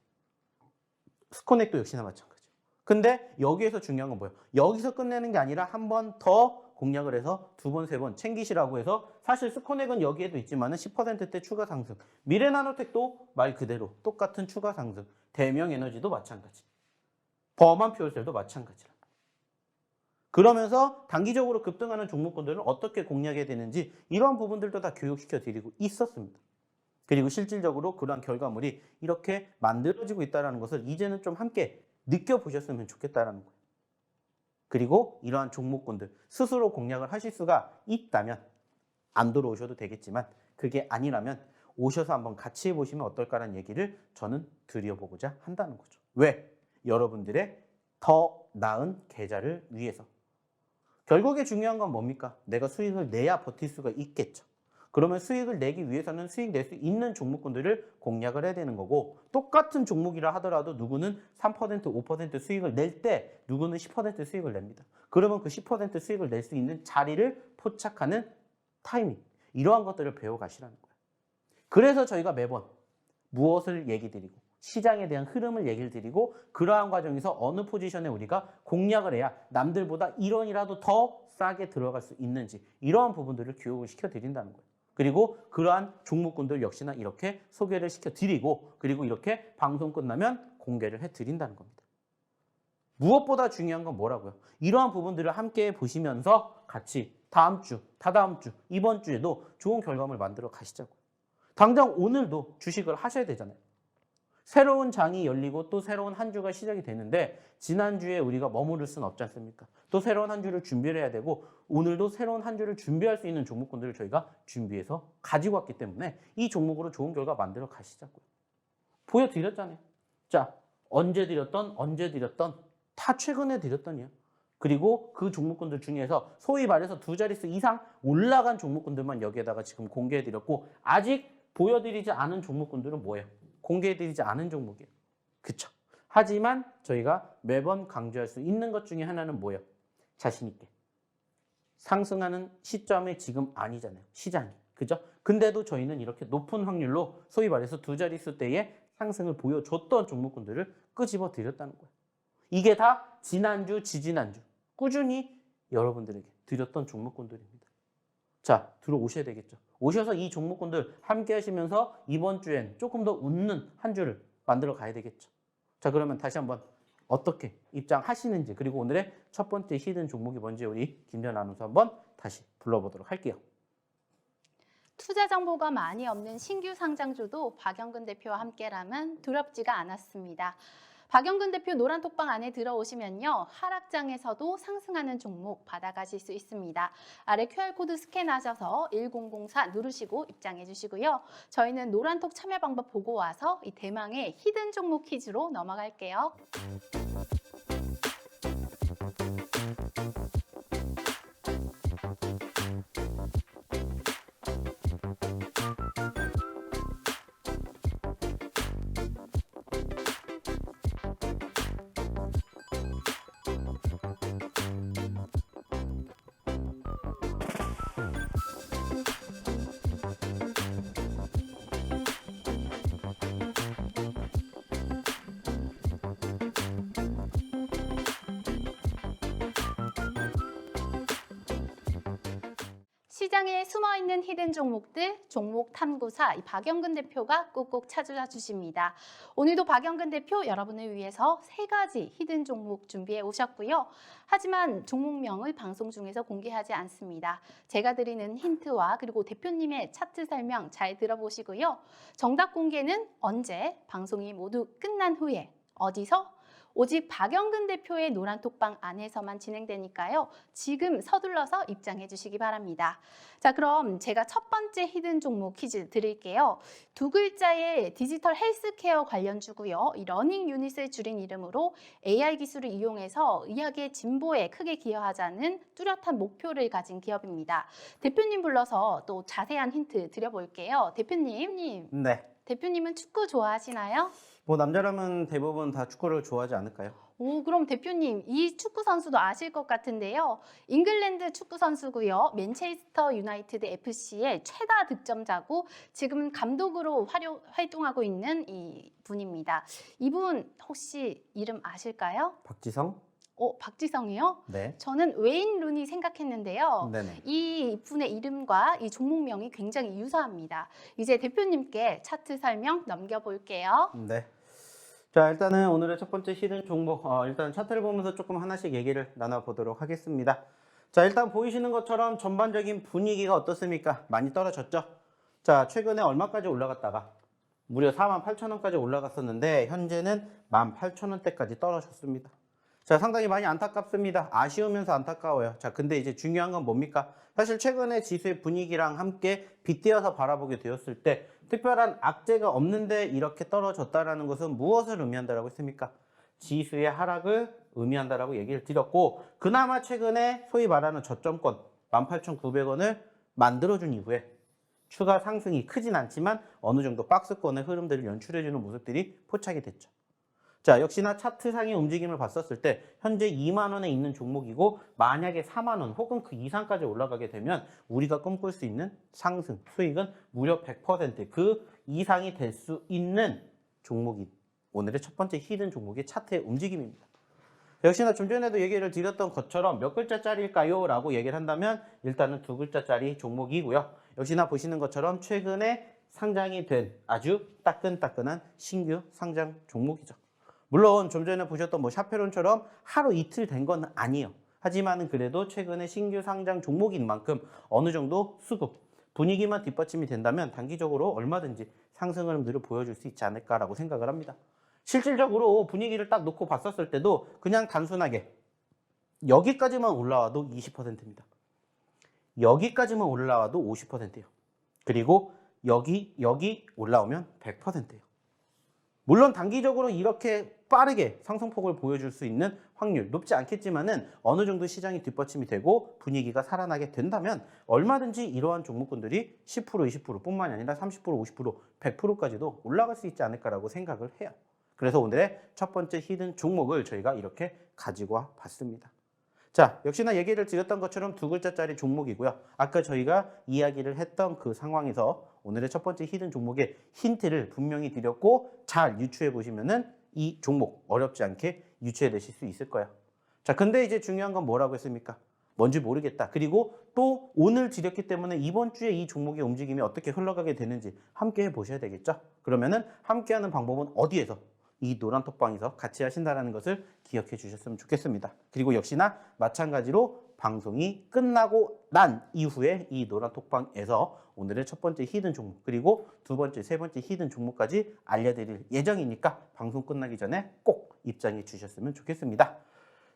스코넥도 역시나 마찬가지예요. 근데 여기에서 중요한 건 뭐예요? 여기서 끝내는 게 아니라 한 번 더 공략을 해서 두 번, 세 번 챙기시라고 해서, 사실 스코넥은 여기에도 있지만은 10%대 추가 상승, 미래나노텍도 말 그대로 똑같은 추가 상승, 대명에너지도 마찬가지, 범한 퓨얼셀도 마찬가지라. 그러면서 단기적으로 급등하는 종목군들은 어떻게 공략해야 되는지 이러한 부분들도 다 교육시켜 드리고 있었습니다. 그리고 실질적으로 그러한 결과물이 이렇게 만들어지고 있다는 것을 이제는 좀 함께 느껴보셨으면 좋겠다는 거예요. 그리고 이러한 종목군들 스스로 공략을 하실 수가 있다면 안 들어오셔도 되겠지만, 그게 아니라면 오셔서 한번 같이 해보시면 어떨까라는 얘기를 저는 드려보고자 한다는 거죠. 왜? 여러분들의 더 나은 계좌를 위해서. 결국에 중요한 건 뭡니까? 내가 수익을 내야 버틸 수가 있겠죠. 그러면 수익을 내기 위해서는 수익 낼 수 있는 종목군들을 공략을 해야 되는 거고, 똑같은 종목이라 하더라도 누구는 3%, 5% 수익을 낼 때 누구는 10% 수익을 냅니다. 그러면 그 10% 수익을 낼 수 있는 자리를 포착하는 타이밍, 이러한 것들을 배워가시라는 거예요. 그래서 저희가 매번 무엇을 얘기 드리고 시장에 대한 흐름을 얘기를 드리고, 그러한 과정에서 어느 포지션에 우리가 공략을 해야 남들보다 1원이라도 더 싸게 들어갈 수 있는지, 이러한 부분들을 교육을 시켜드린다는 거예요. 그리고 그러한 종목군들 역시나 이렇게 소개를 시켜드리고, 그리고 이렇게 방송 끝나면 공개를 해드린다는 겁니다. 무엇보다 중요한 건 뭐라고요? 이러한 부분들을 함께 보시면서 같이 다음 주, 다다음 주, 이번 주에도 좋은 결과물 만들어 가시자고요. 당장 오늘도 주식을 하셔야 되잖아요. 새로운 장이 열리고 또 새로운 한 주가 시작이 되는데, 지난주에 우리가 머무를 수는 없지 않습니까? 또 새로운 한 주를 준비를 해야 되고, 오늘도 새로운 한 주를 준비할 수 있는 종목군들을 저희가 준비해서 가지고 왔기 때문에 이 종목으로 좋은 결과 만들어 가시자고요. 보여드렸잖아요. 자, 언제 드렸던 다 최근에 드렸더니요. 그리고 그 종목군들 중에서 소위 말해서 두 자릿수 이상 올라간 종목군들만 여기에다가 지금 공개해드렸고, 아직 보여드리지 않은 종목군들은 뭐예요? 공개해드리지 않은 종목이에요. 그쵸? 하지만 저희가 매번 강조할 수 있는 것 중에 하나는 뭐예요? 자신 있게. 상승하는 시점이 지금 아니잖아요. 시장이. 그죠? 근데도 저희는 이렇게 높은 확률로 소위 말해서 두 자릿수 대의 상승을 보여줬던 종목군들을 끄집어 드렸다는 거예요. 이게 다 지난주, 지지난주 꾸준히 여러분들에게 드렸던 종목군들입니다. 자, 들어오셔야 되겠죠. 오셔서 이 종목군들 함께 하시면서 이번 주엔 조금 더 웃는 한 주를 만들어 가야 되겠죠. 자, 그러면 다시 한번 어떻게 입장하시는지, 그리고 오늘의 첫 번째 히든 종목이 뭔지 우리 김전 아나운서 한번 다시 불러보도록 할게요. 투자 정보가 많이 없는 신규 상장주도 박영근 대표와 함께라면 두렵지가 않았습니다. 박영근 대표 노란톡방 안에 들어오시면요, 하락장에서도 상승하는 종목 받아가실 수 있습니다. 아래 QR코드 스캔하셔서 1004 누르시고 입장해 주시고요. 저희는 노란톡 참여 방법 보고 와서 이 대망의 히든 종목 퀴즈로 넘어갈게요. 시장에 숨어있는 히든 종목들, 종목 탐구사 이 박영근 대표가 꾹꾹 찾아주십니다. 주십니다. 오늘도 박영근 대표 여러분을 위해서 3가지 히든 종목 준비해 오셨고요. 하지만 종목명을 방송 중에서 공개하지 않습니다. 제가 드리는 힌트와 그리고 대표님의 차트 설명 잘 들어보시고요. 정답 공개는 언제? 방송이 모두 끝난 후에 어디서? 오직 박영근 대표의 노란톡방 안에서만 진행되니까요. 지금 서둘러서 입장해 주시기 바랍니다. 자, 그럼 제가 첫 번째 히든 종목 퀴즈 드릴게요. 2글자의 디지털 헬스케어 관련주고요. 이 러닝 유닛을 줄인 이름으로 AI 기술을 이용해서 의학의 진보에 크게 기여하자는 뚜렷한 목표를 가진 기업입니다. 대표님 불러서 또 자세한 힌트 드려볼게요. 대표님. 네. 대표님은 축구 좋아하시나요? 뭐 남자라면 대부분 다 축구를 좋아하지 않을까요? 오, 그럼 대표님 이 축구 선수도 아실 것 같은데요. 잉글랜드 축구 선수고요. 맨체스터 유나이티드 FC의 최다 득점자고 지금은 감독으로 활동하고 있는 이 분입니다. 이분 혹시 이름 아실까요? 박지성? 박지성이요? 네. 저는 웨인 루니 생각했는데요. 네네. 이 분의 이름과 이 종목명이 굉장히 유사합니다. 이제 대표님께 차트 설명 넘겨볼게요. 네. 자, 일단은 오늘의 첫 번째 히든 종목, 일단 차트를 보면서 조금 하나씩 얘기를 나눠보도록 하겠습니다. 자, 일단 보이시는 것처럼 전반적인 분위기가 어떻습니까? 많이 떨어졌죠? 자, 최근에 얼마까지 올라갔다가 무려 48,000원까지 올라갔었는데 현재는 18,000원대까지 떨어졌습니다. 자, 상당히 많이 안타깝습니다. 아쉬우면서 안타까워요. 자, 근데 이제 중요한 건 뭡니까? 사실 최근에 지수의 분위기랑 함께 빗대어서 바라보게 되었을 때 특별한 악재가 없는데 이렇게 떨어졌다라는 것은 무엇을 의미한다라고 했습니까? 지수의 하락을 의미한다라고 얘기를 드렸고, 그나마 최근에 소위 말하는 저점권 18,900원을 만들어준 이후에 추가 상승이 크진 않지만 어느 정도 박스권의 흐름들을 연출해주는 모습들이 포착이 됐죠. 자, 역시나 차트상의 움직임을 봤었을 때 현재 2만 원에 있는 종목이고 만약에 4만 원 혹은 그 이상까지 올라가게 되면 우리가 꿈꿀 수 있는 상승, 수익은 무려 100% 그 이상이 될 수 있는 종목이 오늘의 첫 번째 히든 종목의 차트의 움직임입니다. 역시나 좀 전에도 얘기를 드렸던 것처럼 몇 글자짜리일까요? 라고 얘기를 한다면 일단은 2글자짜리 종목이고요. 역시나 보시는 것처럼 최근에 상장이 된 아주 따끈따끈한 신규 상장 종목이죠. 물론 좀 전에 보셨던 뭐 샤페론처럼 하루 이틀 된 건 아니에요. 하지만 그래도 최근에 신규 상장 종목인 만큼 어느 정도 수급, 분위기만 뒷받침이 된다면 단기적으로 얼마든지 상승 흐름들을 보여줄 수 있지 않을까라고 생각을 합니다. 실질적으로 분위기를 딱 놓고 봤었을 때도 그냥 단순하게 여기까지만 올라와도 20%입니다. 여기까지만 올라와도 50%예요. 그리고 여기 올라오면 100%예요. 물론 단기적으로 이렇게 빠르게 상승폭을 보여줄 수 있는 확률 높지 않겠지만은 어느 정도 시장이 뒷받침이 되고 분위기가 살아나게 된다면 얼마든지 이러한 종목군들이 10%, 20% 뿐만이 아니라 30%, 50%, 100%까지도 올라갈 수 있지 않을까라고 생각을 해요. 그래서 오늘의 첫 번째 히든 종목을 저희가 이렇게 가지고 와 봤습니다. 자, 역시나 얘기를 드렸던 것처럼 2글자짜리 종목이고요. 아까 저희가 이야기를 했던 그 상황에서 오늘의 첫 번째 히든 종목의 힌트를 분명히 드렸고 잘 유추해 보시면은 이 종목 어렵지 않게 유추해 내실 수 있을 거예요. 자, 근데 이제 중요한 건 뭐라고 했습니까? 뭔지 모르겠다. 그리고 또 오늘 드렸기 때문에 이번 주에 이 종목의 움직임이 어떻게 흘러가게 되는지 함께 해보셔야 되겠죠. 그러면은 함께하는 방법은 어디에서? 이 노란 톡방에서 같이 하신다는 것을 기억해 주셨으면 좋겠습니다. 그리고 역시나 마찬가지로 방송이 끝나고 난 이후에 이 노란 톡방에서 오늘의 첫 번째 히든 종목 그리고 두 번째, 세 번째 히든 종목까지 알려드릴 예정이니까 방송 끝나기 전에 꼭 입장해 주셨으면 좋겠습니다.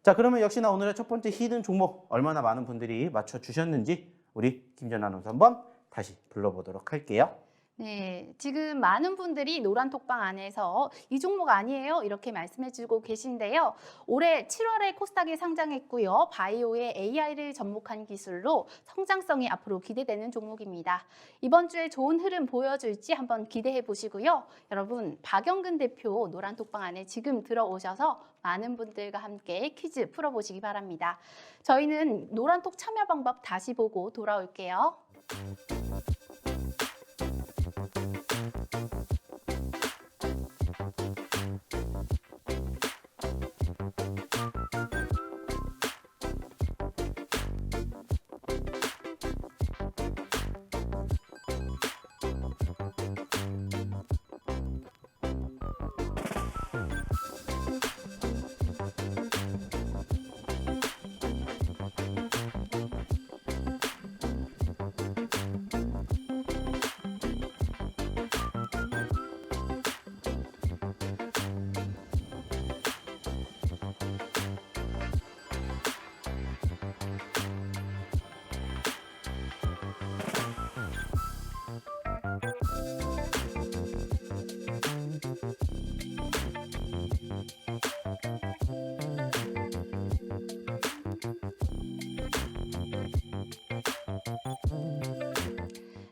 자, 그러면 역시나 오늘의 첫 번째 히든 종목 얼마나 많은 분들이 맞춰주셨는지 우리 김전 아나운서 한번 다시 불러보도록 할게요. 네, 지금 많은 분들이 노란 톡방 안에서 이 종목 아니에요? 이렇게 말씀해주고 계신데요. 올해 7월에 코스닥에 상장했고요. 바이오의 AI를 접목한 기술로 성장성이 앞으로 기대되는 종목입니다. 이번 주에 좋은 흐름 보여줄지 한번 기대해 보시고요. 여러분, 박영근 대표 노란 톡방 안에 지금 들어오셔서 많은 분들과 함께 퀴즈 풀어보시기 바랍니다. 저희는 노란 톡 참여 방법 다시 보고 돌아올게요.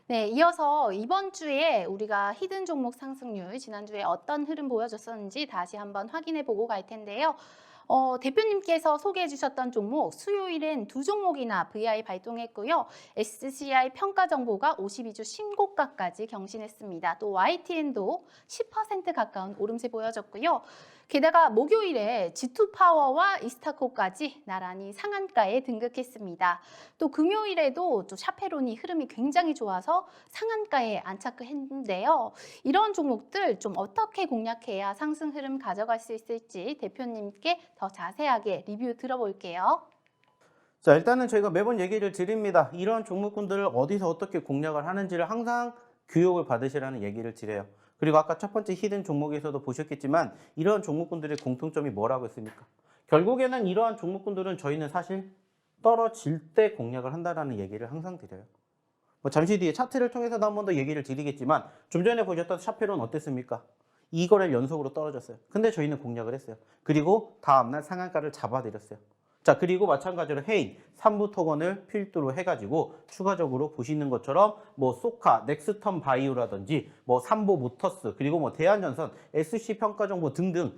네, 이어서 이번 주에 우리가 히든 종목 상승률 지난주에 어떤 흐름 보여줬었는지 다시 한번 확인해 보고 갈 텐데요. 대표님께서 소개해 주셨던 종목 수요일엔 두 종목이나 VI 발동했고요. SCI 평가 정보가 52주 신고가까지 경신했습니다. 또 YTN도 10% 가까운 오름세 보여줬고요. 게다가 목요일에 G2파워와 이스타코까지 나란히 상한가에 등극했습니다. 또 금요일에도 또 샤페론이 흐름이 굉장히 좋아서 상한가에 안착했는데요. 이런 종목들 좀 어떻게 공략해야 상승 흐름 가져갈 수 있을지 대표님께 더 자세하게 리뷰 들어볼게요. 자, 일단은 저희가 매번 얘기를 드립니다. 이런 종목군들을 어디서 어떻게 공략을 하는지를 항상 교육을 받으시라는 얘기를 드려요. 그리고 아까 첫 번째 히든 종목에서도 보셨겠지만 이런 종목군들의 공통점이 뭐라고 했습니까? 결국에는 이러한 종목군들은 저희는 사실 떨어질 때 공략을 한다라는 얘기를 항상 드려요. 뭐 잠시 뒤에 차트를 통해서도 한 번 더 얘기를 드리겠지만 좀 전에 보셨던 샤페론 어땠습니까? 2거래일 연속으로 떨어졌어요. 근데 저희는 공략을 했어요. 그리고 다음날 상한가를 잡아드렸어요. 자, 그리고 마찬가지로 헤인 3부 토건을 필두로 해가지고 추가적으로 보시는 것처럼 뭐 소카, 넥스턴 바이오라든지 뭐 삼보 모터스 그리고 뭐 대한전선, SC 평가정보 등등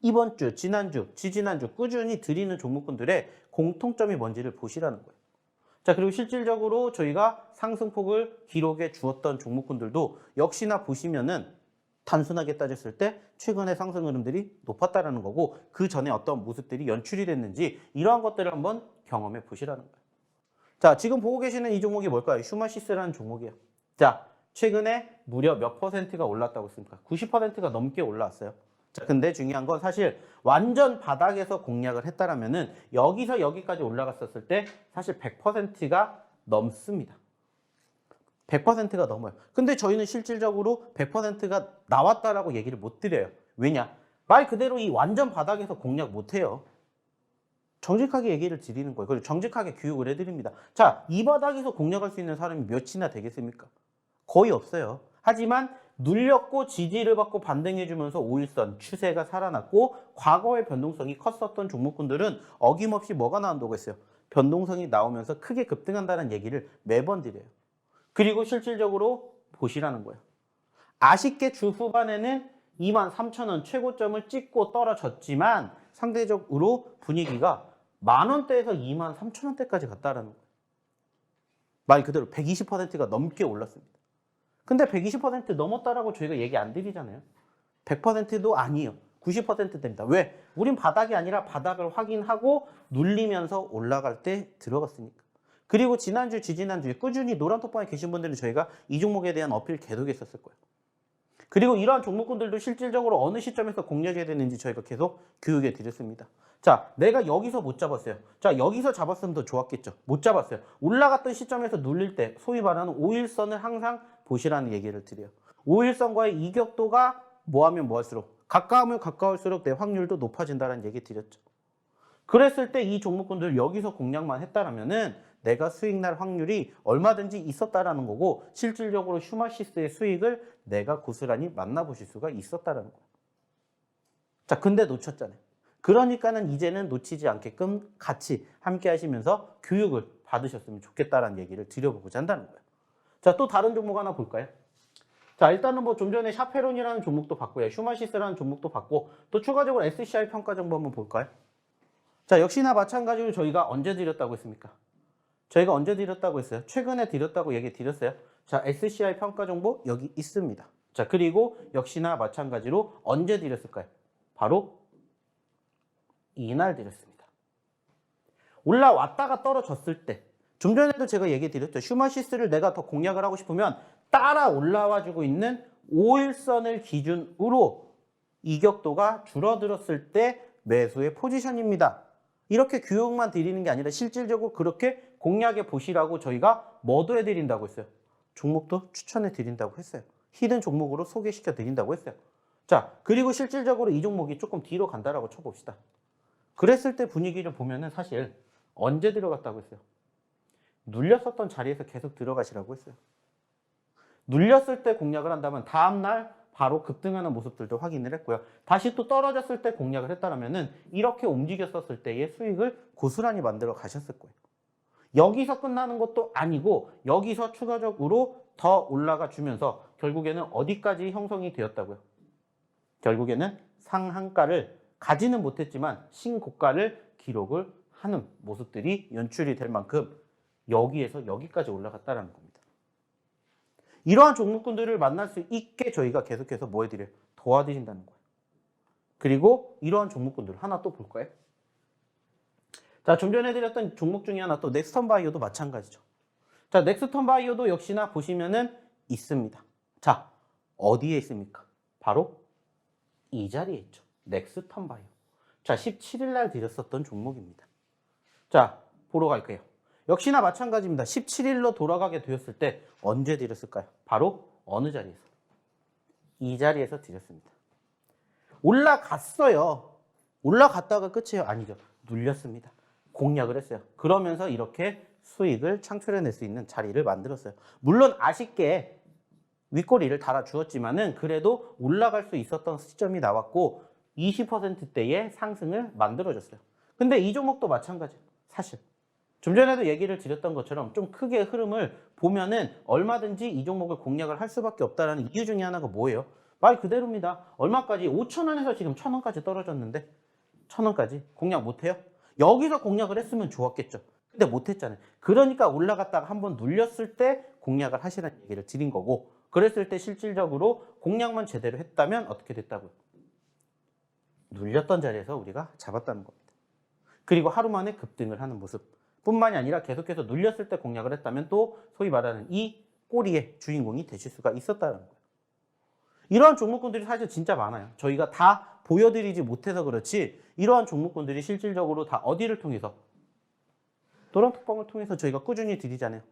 이번 주, 지난주, 지지난주 꾸준히 드리는 종목군들의 공통점이 뭔지를 보시라는 거예요. 자, 그리고 실질적으로 저희가 상승폭을 기록해 주었던 종목군들도 역시나 보시면은 단순하게 따졌을 때 최근의 상승 흐름들이 높았다라는 거고 그 전에 어떤 모습들이 연출이 됐는지 이러한 것들을 한번 경험해 보시라는 거예요. 자, 지금 보고 계시는 이 종목이 뭘까요? 휴마시스라는 종목이에요. 자, 최근에 무려 몇 퍼센트가 올랐다고 했습니까? 90%가 넘게 올라왔어요. 자, 근데 중요한 건 사실 완전 바닥에서 공략을 했다라면은 여기서 여기까지 올라갔었을 때 사실 100%가 넘습니다. 100%가 넘어요. 근데 저희는 실질적으로 100%가 나왔다라고 얘기를 못 드려요. 왜냐? 말 그대로 이 완전 바닥에서 공략 못 해요. 정직하게 얘기를 드리는 거예요. 그리고 정직하게 교육을 해드립니다. 자, 이 바닥에서 공략할 수 있는 사람이 몇이나 되겠습니까? 거의 없어요. 하지만 눌렸고 지지를 받고 반등해주면서 5일선 추세가 살아났고 과거의 변동성이 컸었던 종목군들은 어김없이 뭐가 나온다고 했어요? 변동성이 나오면서 크게 급등한다는 얘기를 매번 드려요. 그리고 실질적으로 보시라는 거예요. 아쉽게 주 후반에는 23,000원 최고점을 찍고 떨어졌지만 상대적으로 분위기가 만원대에서 23,000원대까지 갔다라는 거예요. 말 그대로 120%가 넘게 올랐습니다. 근데 120% 넘었다라고 저희가 얘기 안 드리잖아요. 100%도 아니에요. 90%대입니다. 왜? 우린 바닥이 아니라 바닥을 확인하고 눌리면서 올라갈 때 들어갔으니까. 그리고 지난주, 지지난주에 꾸준히 노란 톡방에 계신 분들은 저희가 이 종목에 대한 어필 계속 했었을 거예요. 그리고 이러한 종목군들도 실질적으로 어느 시점에서 공략해야 되는지 저희가 계속 교육해 드렸습니다. 자, 내가 여기서 못 잡았어요. 자, 여기서 잡았으면 더 좋았겠죠. 못 잡았어요. 올라갔던 시점에서 눌릴 때 소위 말하는 5일선을 항상 보시라는 얘기를 드려요. 5일선과의 이격도가 뭐하면 뭐할수록 가까우면 가까울수록 내 확률도 높아진다는 얘기 드렸죠. 그랬을 때 이 종목군들 여기서 공략만 했다라면은 내가 수익 날 확률이 얼마든지 있었다라는 거고 실질적으로 슈마시스의 수익을 내가 고스란히 만나보실 수가 있었다라는 거예요. 자, 근데 놓쳤잖아요. 그러니까는 이제는 놓치지 않게끔 같이 함께 하시면서 교육을 받으셨으면 좋겠다라는 얘기를 드려보고자 한다는 거예요. 자, 또 다른 종목 하나 볼까요? 자, 일단은 뭐 좀 전에 샤페론이라는 종목도 봤고요. 슈마시스라는 종목도 봤고 또 추가적으로 SCI 평가 정보 한번 볼까요? 자, 역시나 마찬가지로 저희가 언제 드렸다고 했습니까? 저희가 언제 드렸다고 했어요? 최근에 드렸다고 얘기 드렸어요. 자, SCI 평가 정보 여기 있습니다. 자, 그리고 역시나 마찬가지로 언제 드렸을까요? 바로 이날 드렸습니다. 올라왔다가 떨어졌을 때, 좀 전에도 제가 얘기 드렸죠. 슈마시스를 내가 더 공략을 하고 싶으면 따라 올라와주고 있는 5일선을 기준으로 이격도가 줄어들었을 때 매수의 포지션입니다. 이렇게 교육만 드리는 게 아니라 실질적으로 그렇게 공략해 보시라고 저희가 뭐도 해드린다고 했어요. 종목도 추천해 드린다고 했어요. 히든 종목으로 소개시켜 드린다고 했어요. 자, 그리고 실질적으로 이 종목이 조금 뒤로 간다라고 쳐봅시다. 그랬을 때 분위기를 보면은 사실 언제 들어갔다고 했어요? 눌렸었던 자리에서 계속 들어가시라고 했어요. 눌렸을 때 공략을 한다면 다음날 바로 급등하는 모습들도 확인을 했고요. 다시 또 떨어졌을 때 공략을 했다면은 이렇게 움직였었을 때의 수익을 고스란히 만들어 가셨을 거예요. 여기서 끝나는 것도 아니고 여기서 추가적으로 더 올라가 주면서 결국에는 어디까지 형성이 되었다고요? 결국에는 상한가를 가지는 못했지만 신고가를 기록을 하는 모습들이 연출이 될 만큼 여기에서 여기까지 올라갔다는 겁니다. 이러한 종목군들을 만날 수 있게 저희가 계속해서 뭐 해드려요? 도와드린다는 거예요. 그리고 이러한 종목군들을 하나 또 볼까요? 자, 좀 전에 드렸던 종목 중에 하나 또 넥스턴 바이오도 마찬가지죠. 자, 넥스턴 바이오도 역시나 보시면은 있습니다. 자, 어디에 있습니까? 바로 이 자리에 있죠. 넥스턴 바이오. 자, 17일 날 드렸었던 종목입니다. 자, 보러 갈게요. 역시나 마찬가지입니다. 17일로 돌아가게 되었을 때 언제 드렸을까요? 바로 어느 자리에서? 이 자리에서 드렸습니다. 올라갔어요. 올라갔다가 끝이에요? 아니죠. 눌렸습니다. 공략을 했어요. 그러면서 이렇게 수익을 창출해낼 수 있는 자리를 만들었어요. 물론 아쉽게 윗꼬리를 달아주었지만은 그래도 올라갈 수 있었던 시점이 나왔고 20%대의 상승을 만들어줬어요. 근데 이 종목도 마찬가지예요. 사실 좀 전에도 얘기를 드렸던 것처럼 좀 크게 흐름을 보면은 얼마든지 이 종목을 공략을 할 수밖에 없다는 이유 중에 하나가 뭐예요? 말 그대로입니다. 얼마까지? 5,000원에서 지금 1,000원까지 떨어졌는데 1,000원까지 공략 못해요? 여기서 공략을 했으면 좋았겠죠. 근데 못했잖아요. 그러니까 올라갔다가 한번 눌렸을 때 공략을 하시라는 얘기를 드린 거고 그랬을 때 실질적으로 공략만 제대로 했다면 어떻게 됐다고요? 눌렸던 자리에서 우리가 잡았다는 겁니다. 그리고 하루 만에 급등을 하는 모습 뿐만이 아니라 계속해서 눌렸을 때 공략을 했다면 또 소위 말하는 이 꼬리의 주인공이 되실 수가 있었다는 거예요. 이러한 종목군들이 사실 진짜 많아요. 저희가 다 보여드리지 못해서 그렇지 이러한 종목군들이 실질적으로 다 어디를 통해서 노란 톡방을 통해서 저희가 꾸준히 드리잖아요.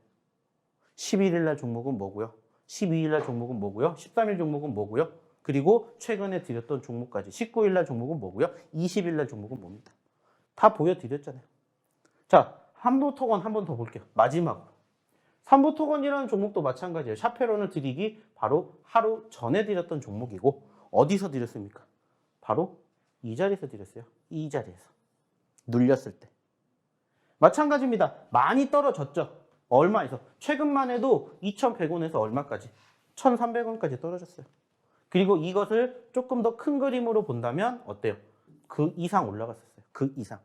11일 날 종목은 뭐고요? 12일 날 종목은 뭐고요? 13일 종목은 뭐고요? 그리고 최근에 드렸던 종목까지 19일 날 종목은 뭐고요? 20일 날 종목은 뭡니다. 다 보여드렸잖아요. 자, 삼부토건 한 번 더 볼게요. 마지막으로. 삼부토건이라는 종목도 마찬가지예요. 샤페론을 드리기 바로 하루 전에 드렸던 종목이고 어디서 드렸습니까? 바로 이 자리에서 드렸어요. 이 자리에서. 눌렸을 때. 마찬가지입니다. 많이 떨어졌죠. 얼마에서? 최근만 해도 2,100원에서 얼마까지? 1,300원까지 떨어졌어요. 그리고 이것을 조금 더 큰 그림으로 본다면 어때요? 그 이상 올라갔었어요. 그 이상.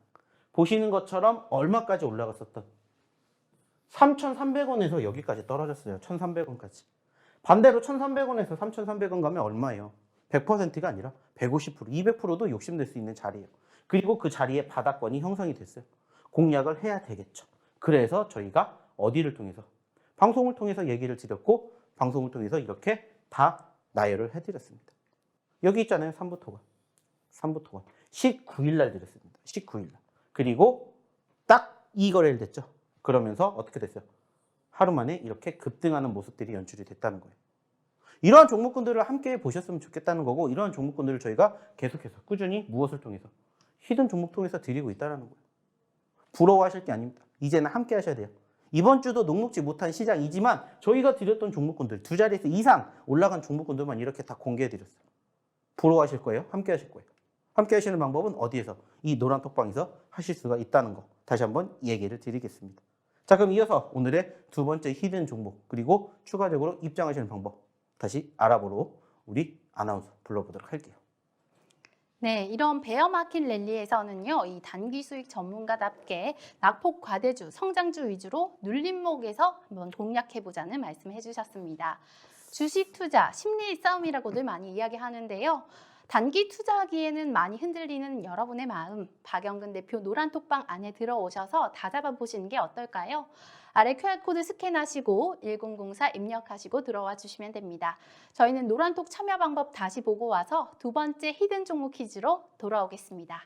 보시는 것처럼 얼마까지 올라갔었던 3,300원에서 여기까지 떨어졌어요. 1,300원까지. 반대로 1,300원에서 3,300원 가면 얼마예요? 100%가 아니라 150%, 200%도 욕심낼 수 있는 자리예요. 그리고 그 자리에 바닥권이 형성이 됐어요. 공략을 해야 되겠죠. 그래서 저희가 어디를 통해서? 방송을 통해서 얘기를 드렸고 방송을 통해서 이렇게 다 나열을 해드렸습니다. 여기 있잖아요. 3부 토건. 19일 날 드렸습니다. 19일 날. 그리고 딱 이 거래일 됐죠. 그러면서 어떻게 됐어요? 하루 만에 이렇게 급등하는 모습들이 연출이 됐다는 거예요. 이러한 종목군들을 함께 보셨으면 좋겠다는 거고 이러한 종목군들을 저희가 계속해서 꾸준히 무엇을 통해서? 히든 종목 통해서 드리고 있다는 거예요. 부러워하실 게 아닙니다. 이제는 함께 하셔야 돼요. 이번 주도 녹록지 못한 시장이지만 저희가 드렸던 종목군들 두 자릿수 이상 올라간 종목군들만 이렇게 다 공개해드렸어요. 부러워하실 거예요? 함께 하실 거예요. 함께 하시는 방법은 어디에서? 이 노란 톡방에서 하실 수가 있다는 거 다시 한번 얘기를 드리겠습니다. 자, 그럼 이어서 오늘의 두 번째 히든 종목 그리고 추가적으로 입장하시는 방법 다시 알아보러 우리 아나운서 불러보도록 할게요. 네, 이런 베어마켓 랠리에서는요, 이 단기 수익 전문가답게 낙폭 과대주, 성장주 위주로 눌림목에서 한번 공략해보자는 말씀을 해주셨습니다. 주식 투자, 심리의 싸움이라고들 많이 이야기하는데요. 단기 투자하기에는 많이 흔들리는 여러분의 마음, 박영근 대표 노란톡방 안에 들어오셔서 다 잡아보시는 게 어떨까요? 아래 QR코드 스캔하시고 1004 입력하시고 들어와 주시면 됩니다. 저희는 노란톡 참여 방법 다시 보고 와서 두 번째 히든 종목 퀴즈로 돌아오겠습니다.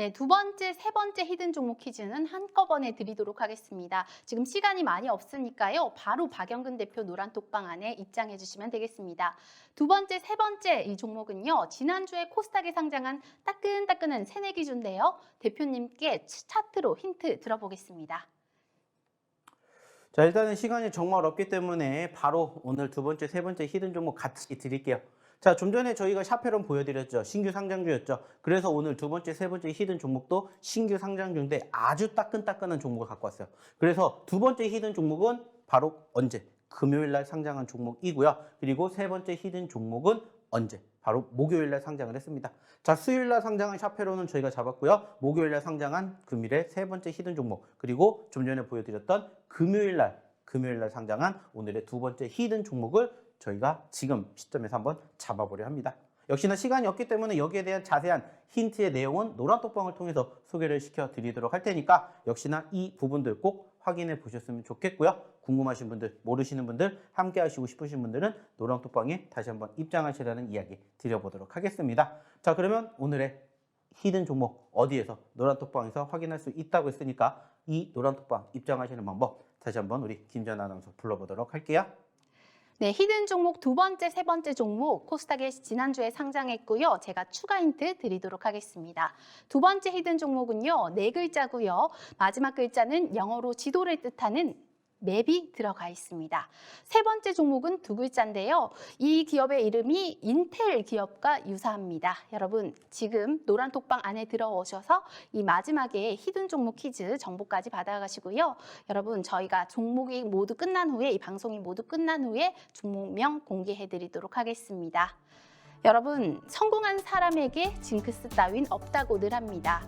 네, 두 번째, 세 번째 히든 종목 퀴즈는 한꺼번에 드리도록 하겠습니다. 지금 시간이 많이 없으니까요. 바로 박영근 대표 노란톡방 안에 입장해 주시면 되겠습니다. 두 번째, 세 번째 이 종목은요. 지난주에 코스닥에 상장한 따끈따끈한 새내기주인데요. 대표님께 차트로 힌트 들어보겠습니다. 자, 일단은 시간이 정말 없기 때문에 바로 오늘 두 번째, 세 번째 히든 종목 같이 드릴게요. 자, 좀 전에 저희가 샤페론 보여드렸죠. 신규 상장주였죠. 그래서 오늘 두 번째, 세 번째 히든 종목도 신규 상장주인데 아주 따끈따끈한 종목을 갖고 왔어요. 그래서 두 번째 히든 종목은 바로 언제? 금요일 날 상장한 종목이고요. 그리고 세 번째 히든 종목은 언제? 바로 목요일 날 상장을 했습니다. 자, 수요일 날 상장한 샤페론은 저희가 잡았고요. 목요일 날 상장한 금일의 세 번째 히든 종목, 그리고 좀 전에 보여드렸던 금요일 날 상장한 오늘의 두 번째 히든 종목을 저희가 지금 시점에서 한번 잡아보려 합니다. 역시나 시간이 없기 때문에 여기에 대한 자세한 힌트의 내용은 노란톡방을 통해서 소개를 시켜드리도록 할 테니까 역시나 이 부분들 꼭 확인해 보셨으면 좋겠고요. 궁금하신 분들, 모르시는 분들, 함께 하시고 싶으신 분들은 노란톡방에 다시 한번 입장하시라는 이야기 드려보도록 하겠습니다. 자, 그러면 오늘의 히든 종목 어디에서 노란톡방에서 확인할 수 있다고 했으니까 이 노란톡방 입장하시는 방법 다시 한번 우리 김전 아나운서 불러보도록 할게요. 네, 히든 종목 두 번째, 세 번째 종목 코스닥에 지난주에 상장했고요. 제가 추가 힌트 드리도록 하겠습니다. 두 번째 히든 종목은요. 네 글자고요. 마지막 글자는 영어로 지도를 뜻하는 맵이 들어가 있습니다. 세 번째 종목은 두 글자인데요. 이 기업의 이름이 인텔 기업과 유사합니다. 여러분 지금 노란톡방 안에 들어오셔서 이 마지막에 히든 종목 퀴즈 정보까지 받아가시고요. 여러분 저희가 종목이 모두 끝난 후에 이 방송이 모두 끝난 후에 종목명 공개해드리도록 하겠습니다. 여러분 성공한 사람에게 징크스 따윈 없다고 늘 합니다.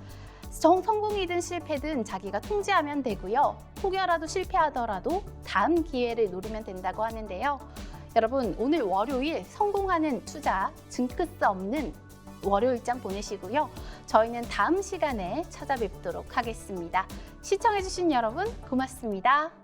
성공이든 실패든 자기가 통제하면 되고요. 혹여라도 실패하더라도 다음 기회를 노리면 된다고 하는데요. 여러분 오늘 월요일 성공하는 투자, 징크스 없는 월요일장 보내시고요. 저희는 다음 시간에 찾아뵙도록 하겠습니다. 시청해주신 여러분 고맙습니다.